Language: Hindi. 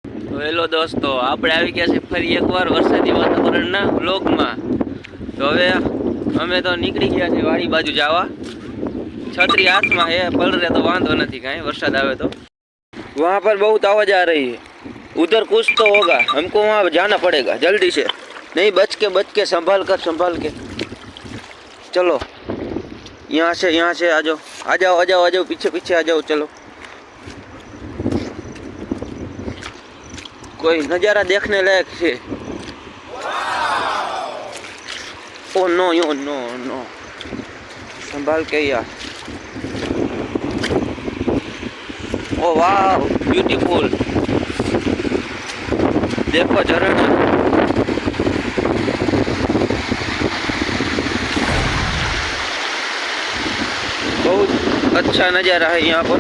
તો હેલો દોસ્તો, આપણે આવી ગયા છે ફરી એકવાર વરસાદી વાતાવરણના વ્લોગમાં। તો હવે અમે તો નીકળી ગયા છે વાડી બાજુ જવા। छतरी हाथ में है, पल रहे तो वांधो नहीं कहीं, वर्षाद आवे तो। वहाँ पर बहुत आवाज आ रही है, उधर कुछ तो होगा, हमको वहाँ जाना पड़ेगा जल्दी से। नहीं, बच के संभाल के चलो। यहाँ से आ जाओ, पीछे आ जाओ, चलो। कोई नज़ारा देखने लायक है। ओ नो, नो, संभाल के यार। ओ वाह, ब्यूटीफुल, देखो झरना। बहुत अच्छा नज़ारा है यहाँ पर।